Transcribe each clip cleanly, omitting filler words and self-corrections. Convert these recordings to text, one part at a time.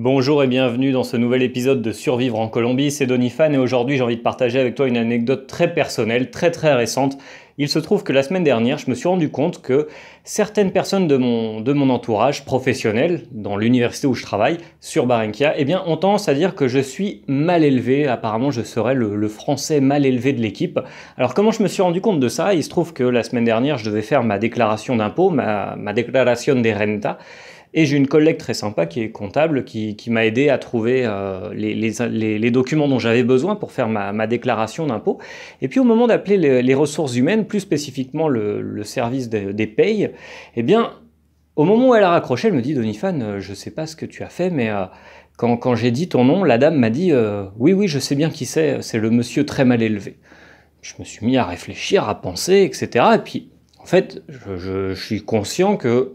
Bonjour et bienvenue dans ce nouvel épisode de Survivre en Colombie, c'est Donifan et aujourd'hui j'ai envie de partager avec toi une anecdote très personnelle, très récente. Il se trouve que la semaine dernière, je me suis rendu compte que certaines personnes de mon entourage professionnel, dans l'université où je travaille, sur Barranquilla, eh bien, ont tendance à dire que je suis mal élevé. Apparemment, je serais le français mal élevé de l'équipe. Alors, comment je me suis rendu compte de ça? Il se trouve que la semaine dernière, je devais faire ma déclaration d'impôt, ma déclaration de renta. Et j'ai une collègue très sympa qui est comptable qui m'a aidé à trouver les documents dont j'avais besoin pour faire ma déclaration d'impôt. Et puis au moment d'appeler les ressources humaines, plus spécifiquement le service des payes, eh bien, au moment où elle a raccroché, elle me dit «Donifan, je ne sais pas ce que tu as fait, mais quand j'ai dit ton nom, la dame m'a dit oui, je sais bien qui c'est le monsieur très mal élevé». Je me suis mis à réfléchir, à penser, etc. Et puis, en fait, je suis conscient que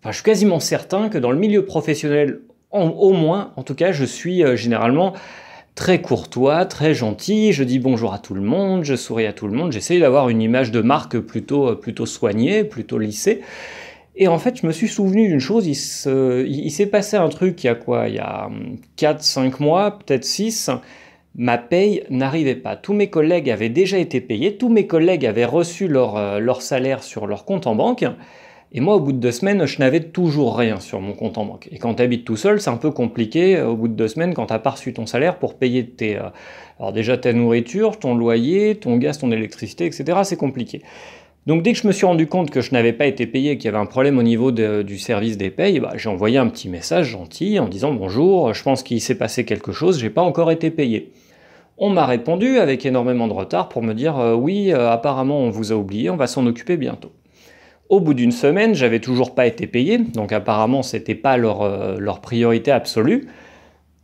je suis quasiment certain que dans le milieu professionnel, au moins, en tout cas, je suis généralement très courtois, très gentil, je dis bonjour à tout le monde, je souris à tout le monde, j'essaye d'avoir une image de marque plutôt soignée, plutôt lissée. Et en fait, je me suis souvenu d'une chose, il s'est passé un truc il y a quoi? Il y a 4, 5 mois, peut-être 6. Ma paye n'arrivait pas. Tous mes collègues avaient déjà été payés, tous mes collègues avaient reçu leur salaire sur leur compte en banque. Et moi, au bout de 2 semaines, je n'avais toujours rien sur mon compte en banque. Et quand tu habites tout seul, c'est un peu compliqué, au bout de 2 semaines, quand tu n'as pas reçu ton salaire pour payer alors déjà ta nourriture, ton loyer, ton gaz, ton électricité, etc. C'est compliqué. Donc dès que je me suis rendu compte que je n'avais pas été payé, qu'il y avait un problème au niveau du service des payes, j'ai envoyé un petit message gentil en disant «Bonjour, je pense qu'il s'est passé quelque chose, j'ai pas encore été payé». On m'a répondu avec énormément de retard pour me dire «Oui, apparemment on vous a oublié, on va s'en occuper bientôt». Au bout d'une semaine, j'avais toujours pas été payé, donc apparemment c'était pas leur priorité absolue.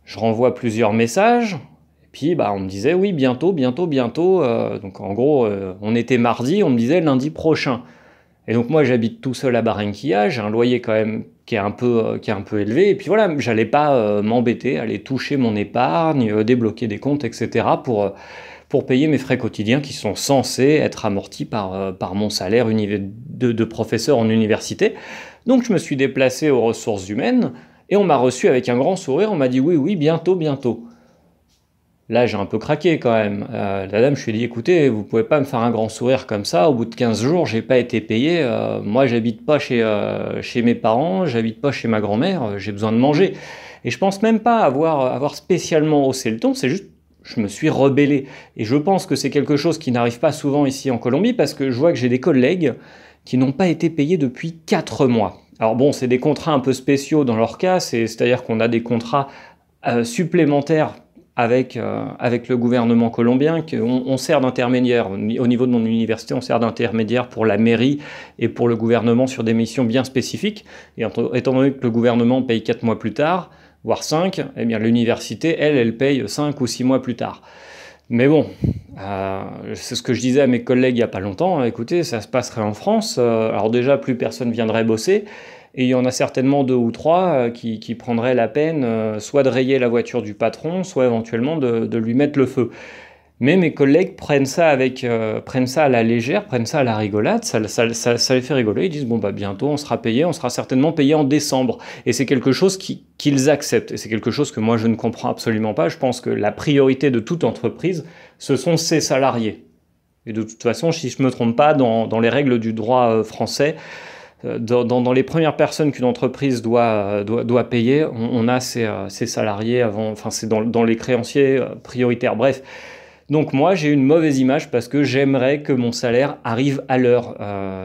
Je renvoie plusieurs messages, et puis on me disait oui, bientôt. Donc en gros, on était mardi, on me disait lundi prochain. Et donc moi j'habite tout seul à Barranquilla, j'ai un loyer quand même qui est un peu élevé, et puis voilà, j'allais pas m'embêter, aller toucher mon épargne, débloquer des comptes, etc. pour payer mes frais quotidiens qui sont censés être amortis par mon salaire de professeur en université. Donc je me suis déplacé aux ressources humaines et on m'a reçu avec un grand sourire, on m'a dit oui, bientôt. Là, j'ai un peu craqué quand même. La dame, je lui ai dit, écoutez, vous pouvez pas me faire un grand sourire comme ça. Au bout de 15 jours, j'ai pas été payé. Moi, j'habite pas chez mes parents, j'habite pas chez ma grand-mère, j'ai besoin de manger. Et je pense même pas avoir spécialement haussé le ton, c'est juste, je me suis rebellé. Et je pense que c'est quelque chose qui n'arrive pas souvent ici en Colombie parce que je vois que j'ai des collègues qui n'ont pas été payés depuis 4 mois. Alors bon, c'est des contrats un peu spéciaux dans leur cas, c'est-à-dire qu'on a des contrats supplémentaires avec le gouvernement colombien, on sert d'intermédiaire. Au niveau de mon université, on sert d'intermédiaire pour la mairie et pour le gouvernement sur des missions bien spécifiques. Et étant donné que le gouvernement paye 4 mois plus tard, voire 5, eh bien l'université, elle paye 5 ou 6 mois plus tard. Mais bon, c'est ce que je disais à mes collègues il n'y a pas longtemps, écoutez, ça se passerait en France, alors déjà plus personne viendrait bosser, et il y en a certainement 2 ou 3 qui prendraient la peine soit de rayer la voiture du patron, soit éventuellement de lui mettre le feu. Mais mes collègues prennent ça à la légère, prennent ça à la rigolade, ça les fait rigoler, ils disent bon bientôt on sera payé, on sera certainement payé en décembre. Et c'est quelque chose qu'ils acceptent, et c'est quelque chose que moi je ne comprends absolument pas. Je pense que la priorité de toute entreprise, ce sont ses salariés. Et de toute façon, si je ne me trompe pas, dans les règles du droit français, dans les premières personnes qu'une entreprise doit payer, on a ses salariés avant, enfin c'est dans les créanciers prioritaires, bref. Donc moi j'ai une mauvaise image parce que j'aimerais que mon salaire arrive à l'heure.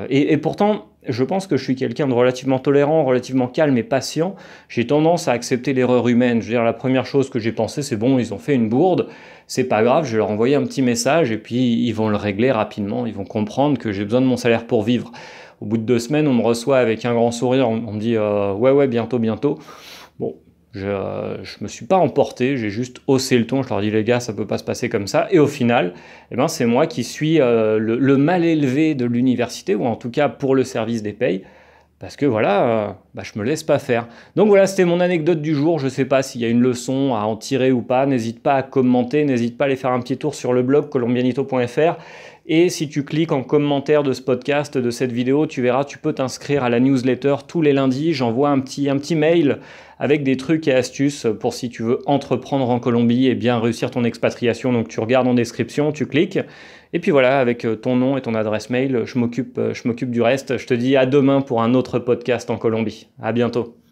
Et pourtant, je pense que je suis quelqu'un de relativement tolérant, relativement calme et patient. J'ai tendance à accepter l'erreur humaine. Je veux dire, la première chose que j'ai pensé, c'est bon, ils ont fait une bourde, c'est pas grave, je vais leur envoyer un petit message et puis ils vont le régler rapidement. Ils vont comprendre que j'ai besoin de mon salaire pour vivre. Au bout de 2 semaines, on me reçoit avec un grand sourire, on me dit ouais, bientôt. Bon, je me suis pas emporté, j'ai juste haussé le ton, je leur dis les gars, ça peut pas se passer comme ça. Et au final, c'est moi qui suis le mal élevé de l'université, ou en tout cas pour le service des payes, parce que voilà, je me laisse pas faire. Donc voilà, c'était mon anecdote du jour. Je sais pas s'il y a une leçon à en tirer ou pas. N'hésite pas à commenter, n'hésite pas à aller faire un petit tour sur le blog colombianito.fr. Et si tu cliques en commentaire de ce podcast, de cette vidéo, tu verras, tu peux t'inscrire à la newsletter tous les lundis. J'envoie un petit mail avec des trucs et astuces pour si tu veux entreprendre en Colombie et bien réussir ton expatriation. Donc tu regardes en description, tu cliques. Et puis voilà, avec ton nom et ton adresse mail, je m'occupe du reste. Je te dis à demain pour un autre podcast en Colombie. À bientôt.